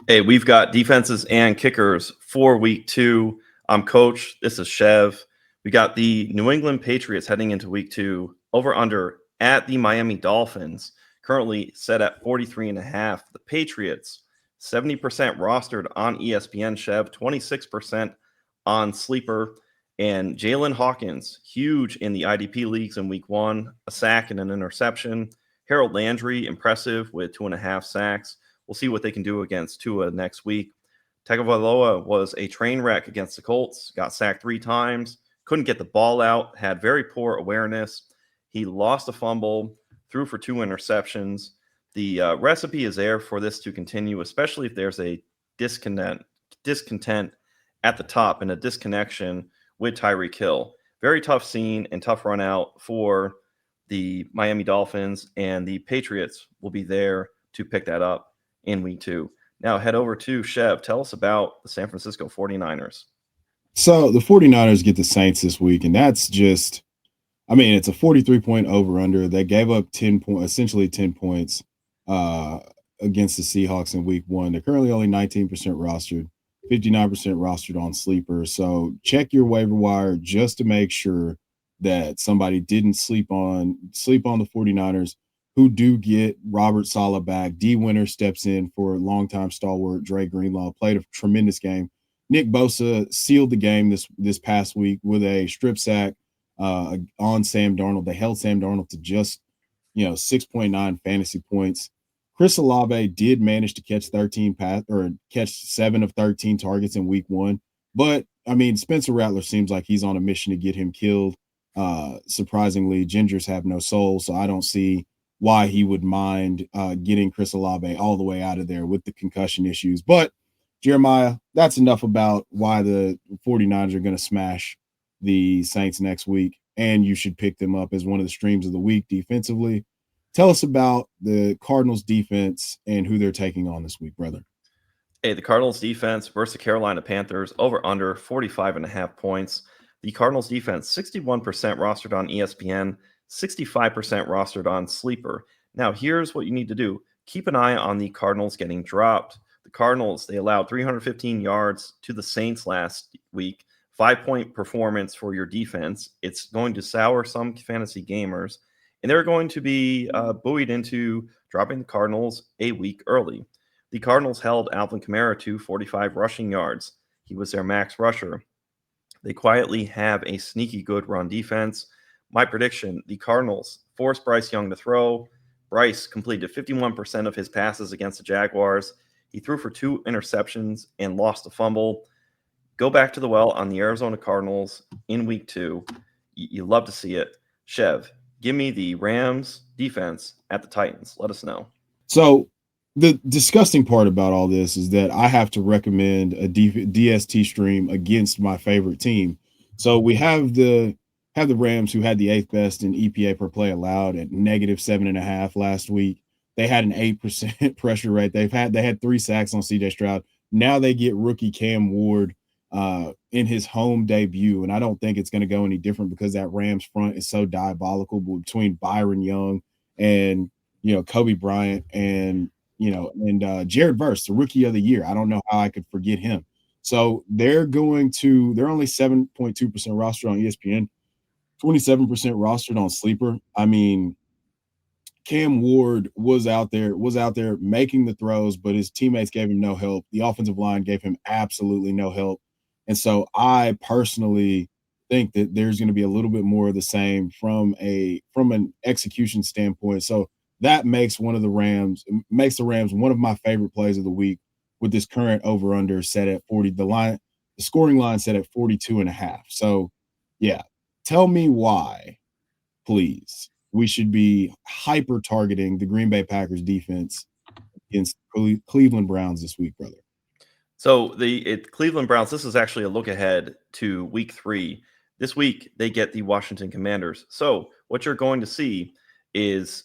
Hey, we've got defenses and kickers for week 2. I'm Coach. This is Chev. We got the New England Patriots heading into week 2, over under at the Miami Dolphins, currently set at 43.5. The Patriots, 70% rostered on ESPN, Chev, 26% on Sleeper. And Jalen Hawkins, huge in the IDP leagues in week 1, a sack and an interception. Harold Landry, impressive with 2.5 sacks. We'll see what they can do against Tua next week. Tagovailoa was a train wreck against the Colts, got sacked 3 times, couldn't get the ball out, had very poor awareness. He lost a fumble, threw for 2 interceptions. The recipe is there for this to continue, especially if there's a discontent at the top and a disconnection with Tyreek Hill. Very tough scene and tough run out for the Miami Dolphins, and the Patriots will be there to pick that up in week 2. Now head over to Chev. Tell us about the San Francisco 49ers. So the 49ers get the Saints this week, and that's just, I mean, it's a 43-point over under. They gave up 10 points, essentially 10 points uh, against the Seahawks in week 1. They're currently only 19% rostered, 59% rostered on Sleeper. So check your waiver wire just to make sure that somebody didn't sleep on the 49ers, who do get Robert Saleh back. D Winter steps in for longtime stalwart Dre Greenlaw, played a tremendous game. Nick Bosa sealed the game this past week with a strip sack on Sam Darnold. They held Sam Darnold to just 6.9 fantasy points. Chris Olave did manage to catch 7 of 13 targets in week 1, but I mean Spencer Rattler seems like he's on a mission to get him killed. Surprisingly, gingers have no soul, so I don't see why he would mind getting Chris Olave all the way out of there with the concussion issues. But Jeremiah, that's enough about why the 49ers are going to smash the Saints next week, and you should pick them up as one of the streams of the week defensively. Tell us about the Cardinals defense and who they're taking on this week, brother. Hey, the Cardinals defense versus the Carolina Panthers, over under 45.5 points. The Cardinals defense, 61% rostered on ESPN, 65% rostered on Sleeper. Now, here's what you need to do. Keep an eye on the Cardinals getting dropped. The Cardinals, they allowed 315 yards to the Saints last week. 5-point performance for your defense. It's going to sour some fantasy gamers, and they're going to be buoyed into dropping the Cardinals a week early. The Cardinals held Alvin Kamara to 45 rushing yards. He was their max rusher. They quietly have a sneaky good run defense. My prediction, the Cardinals forced Bryce Young to throw. Bryce completed 51% of his passes against the Jaguars. He threw for 2 interceptions and lost a fumble. Go back to the well on the Arizona Cardinals in week 2. You love to see it. Chev, give me the Rams defense at the Titans. Let us know. So the disgusting part about all this is that I have to recommend a DST stream against my favorite team. So we have the Rams, who had the 8th best in EPA per play allowed at -7.5 last week. They had an 8% pressure rate. They had 3 sacks on CJ Stroud. Now they get rookie Cam Ward in his home debut, and I don't think it's going to go any different because that Rams front is so diabolical between Byron Young and Kobe Bryant and Jared Verse, the rookie of the year. I don't know how I could forget him. So they're only 7.2% roster on ESPN, 27% rostered on Sleeper. I mean, Cam Ward was out there making the throws, but his teammates gave him no help. The offensive line gave him absolutely no help. And so I personally think that there's going to be a little bit more of the same from an execution standpoint. So that makes the Rams one of my favorite plays of the week, with this current over under set at 40. The scoring line set at 42.5. So yeah, tell me why, please, we should be hyper targeting the Green Bay Packers defense against Cleveland Browns this week, brother. So the Cleveland Browns, this is actually a look ahead to week 3. This week, they get the Washington Commanders. So what you're going to see is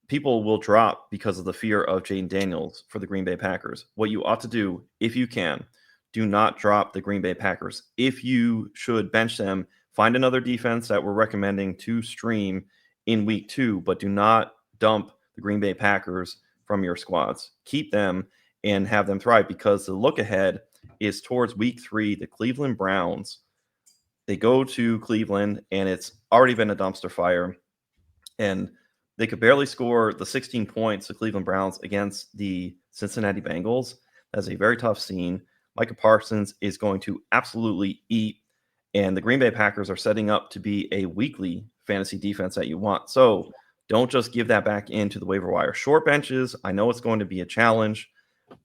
people will drop because of the fear of Jaden Daniels for the Green Bay Packers. What you ought to do, if you can, do not drop the Green Bay Packers. If you should bench them, find another defense that we're recommending to stream in week 2, but do not dump the Green Bay Packers from your squads. Keep them and have them thrive, because the look ahead is towards week 3. The Cleveland Browns, they go to Cleveland, and it's already been a dumpster fire. And they could barely score the 16 points, the Cleveland Browns, against the Cincinnati Bengals. That's a very tough scene. Micah Parsons is going to absolutely eat, and the Green Bay Packers are setting up to be a weekly fantasy defense that you want. So don't just give that back into the waiver wire. Short benches, I know it's going to be a challenge,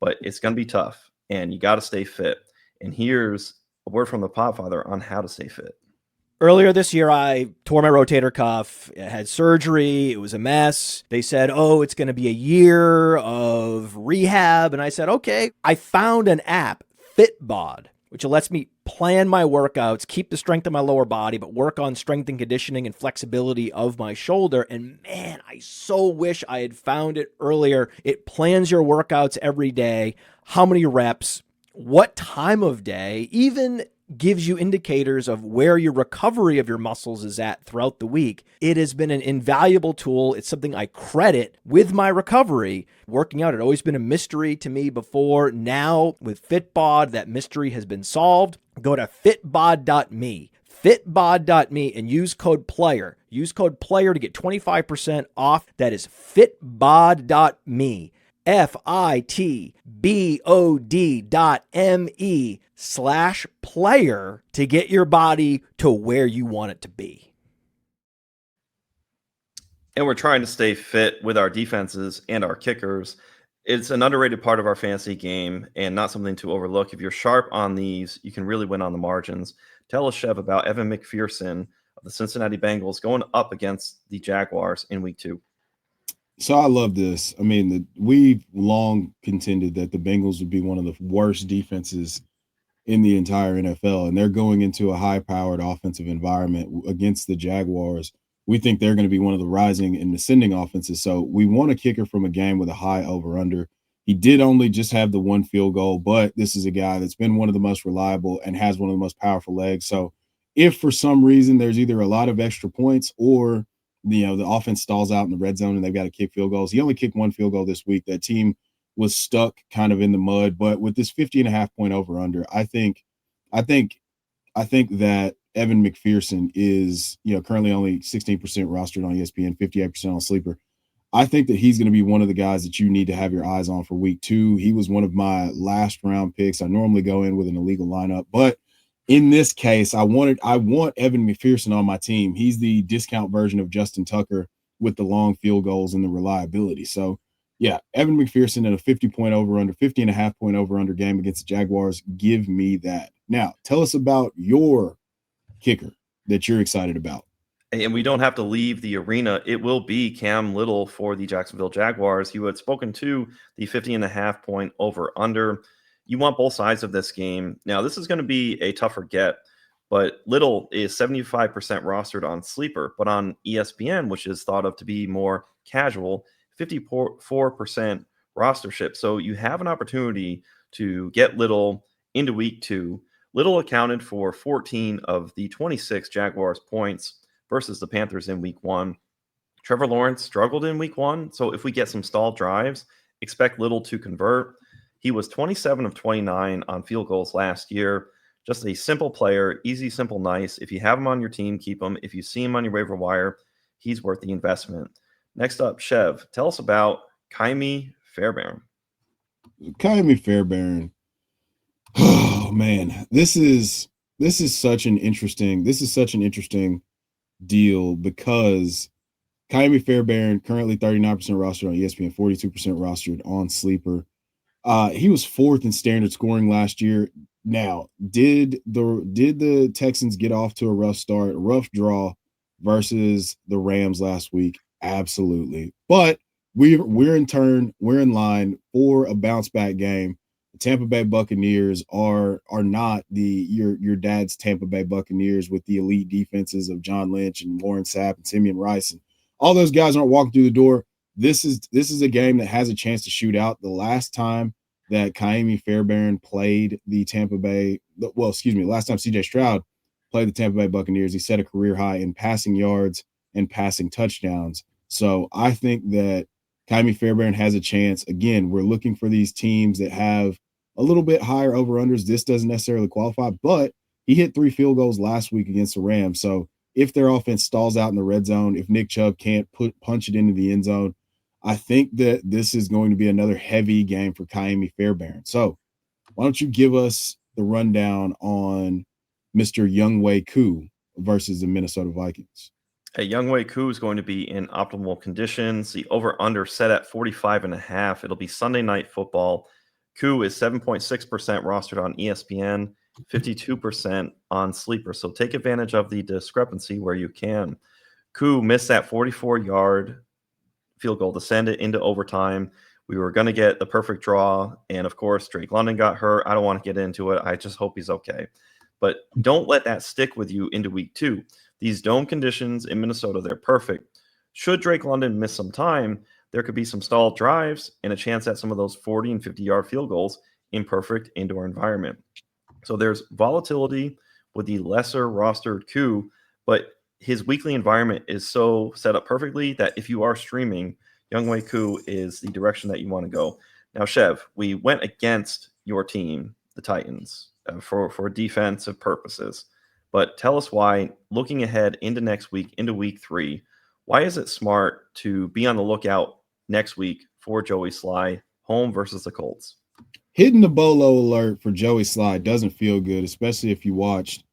but it's going to be tough, and you got to stay fit. And here's a word from the Podfather on how to stay fit. Earlier this year, I tore my rotator cuff, I had surgery, it was a mess. They said, oh, it's going to be a year of rehab. And I said, okay. I found an app, Fitbod, which lets me plan my workouts, keep the strength of my lower body, but work on strength and conditioning and flexibility of my shoulder. And man, I so wish I had found it earlier. It plans your workouts every day, how many reps, what time of day, even gives you indicators of where your recovery of your muscles is at throughout the week. It has been an invaluable tool. It's something I credit with my recovery. Working out had always been a mystery to me before. Now with Fitbod, that mystery has been solved. Go to fitbod.me. Fitbod.me and use code PLAYER. Use code PLAYER to get 25% off. That is fitbod.me. fitbod.me/player to get your body to where you want it to be. And we're trying to stay fit with our defenses and our kickers. It's an underrated part of our fantasy game and not something to overlook. If you're sharp on these, you can really win on the margins. Tell us, Chev, about Evan McPherson of the Cincinnati Bengals going up against the Jaguars in week 2. So I love this. I mean, we've long contended that the Bengals would be one of the worst defenses in the entire NFL, and they're going into a high-powered offensive environment against the Jaguars. We think they're going to be one of the rising and ascending offenses. So we want a kicker from a game with a high over-under. He did only just have the one field goal, but this is a guy that's been one of the most reliable and has one of the most powerful legs. So if for some reason there's either a lot of extra points or the offense stalls out in the red zone and they've got to kick field goals. He only kicked one field goal this week. That team was stuck kind of in the mud, but with this 50.5-point over under, I think that Evan McPherson is, currently only 16% rostered on ESPN, 58% on Sleeper. I think that he's going to be one of the guys that you need to have your eyes on for week 2. He was one of my last round picks. I normally go in with an illegal lineup, but in this case, I want Evan McPherson on my team. He's the discount version of Justin Tucker with the long field goals and the reliability. So, yeah, Evan McPherson at a 50-point over-under, 50.5-point over-under game against the Jaguars. Give me that. Now, tell us about your kicker that you're excited about. And we don't have to leave the arena. It will be Cam Little for the Jacksonville Jaguars. You had spoken to the 50.5-point over-under. You want both sides of this game. Now, this is going to be a tougher get, but Little is 75% rostered on Sleeper, but on ESPN, which is thought of to be more casual, 54% rostership. So you have an opportunity to get Little into week 2. Little accounted for 14 of the 26 Jaguars points versus the Panthers in week 1. Trevor Lawrence struggled in week 1, so if we get some stalled drives, expect Little to convert. He was 27 of 29 on field goals last year. Just a simple player, easy, simple, nice. If you have him on your team, keep him. If you see him on your waiver wire, he's worth the investment. Next up, Chev, tell us about Kaimi Fairbairn. Kaimi Fairbairn. Oh man, this is such an interesting deal because Kaimi Fairbairn currently 39% rostered on ESPN, 42% rostered on Sleeper. He was 4th in standard scoring last year. Now, did the Texans get off to a rough draw versus the Rams last week? Absolutely. But we're in line for a bounce back game. The Tampa Bay Buccaneers are not your dad's Tampa Bay Buccaneers with the elite defenses of John Lynch and Warren Sapp and Simeon Rice, and all those guys aren't walking through the door. This is a game that has a chance to shoot out. The last time that Kaimi Fairbairn played the last time CJ Stroud played the Tampa Bay Buccaneers, he set a career high in passing yards and passing touchdowns. So I think that Kyamie Fairbairn has a chance. Again, we're looking for these teams that have a little bit higher over-unders. This doesn't necessarily qualify, but he hit 3 field goals last week against the Rams. So if their offense stalls out in the red zone, if Nick Chubb can't punch it into the end zone, I think that this is going to be another heavy game for Kyamie Fairbairn. So why don't you give us the rundown on Mr. Younghoe Koo versus the Minnesota Vikings? Younghoe Koo is going to be in optimal conditions. The over-under set at 45.5. It'll be Sunday Night Football. Koo is 7.6% rostered on ESPN, 52% on Sleeper. So take advantage of the discrepancy where you can. Koo missed that 44-yard field goal to send it into overtime. We were going to get the perfect draw. And of course, Drake London got hurt. I don't want to get into it. I just hope he's okay. But don't let that stick with you into week 2. These dome conditions in Minnesota, they're perfect. Should Drake London miss some time, there could be some stalled drives and a chance at some of those 40 and 50-yard field goals in perfect indoor environment. So there's volatility with the lesser rostered Koo, but his weekly environment is so set up perfectly that if you are streaming, Younghoe Koo is the direction that you want to go. Now, Chev, we went against your team, the Titans, for defensive purposes. But tell us why, looking ahead into next week, into week 3, why is it smart to be on the lookout next week for Joey Sly, home versus the Colts? Hitting the bolo alert for Joey Sly doesn't feel good, especially if you watch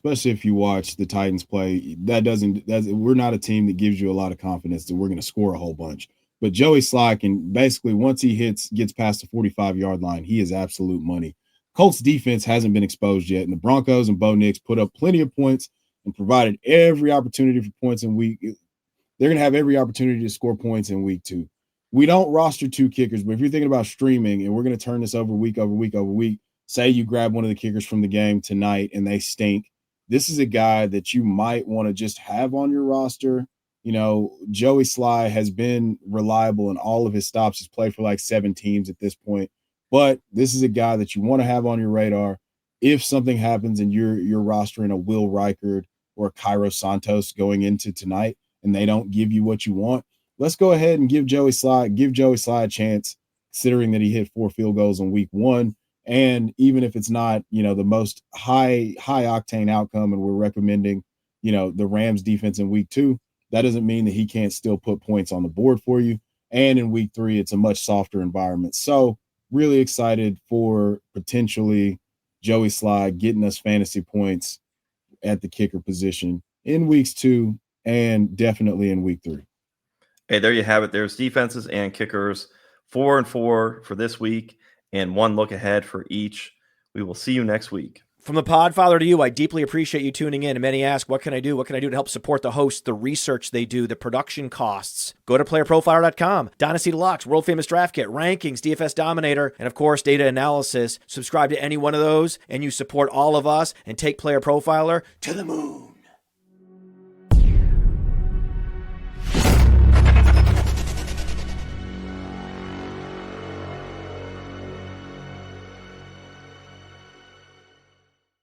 the Titans play. We're not a team that gives you a lot of confidence that we're going to score a whole bunch. But Joey Sly can basically, once he gets past the 45-yard line, he is absolute money. Colts defense hasn't been exposed yet, and the Broncos and Bo Nix put up plenty of points and provided every opportunity for points in week. They're going to have every opportunity to score points in week 2. We don't roster 2 kickers, but if you're thinking about streaming and we're going to turn this over week over week over week, say you grab one of the kickers from the game tonight and they stink, this is a guy that you might want to just have on your roster. You know, Joey Sly has been reliable in all of his stops. He's played for like 7 teams at this point. But this is a guy that you want to have on your radar if something happens and you're rostering a Will Reichard or a Cairo Santos going into tonight and they don't give you what you want. Let's go ahead and give Joey Sly a chance, considering that he hit 4 field goals in week 1. And even if it's not, the most high octane outcome, and we're recommending, the Rams defense in week 2, that doesn't mean that he can't still put points on the board for you. And in week 3, it's a much softer environment. So really excited for potentially Joey Sly getting us fantasy points at the kicker position in weeks 2 and definitely in week 3. Hey, there you have it. There's defenses and kickers, 4 and 4 for this week, and 1 look ahead for each. We will see you next week. From the Podfather to you, I deeply appreciate you tuning in. And many ask, what can I do? What can I do to help support the hosts, the research they do, the production costs? Go to playerprofiler.com, Dynasty Deluxe, World Famous Draft Kit, Rankings, DFS Dominator, and of course, data analysis. Subscribe to any one of those, and you support all of us and take Player Profiler to the moon.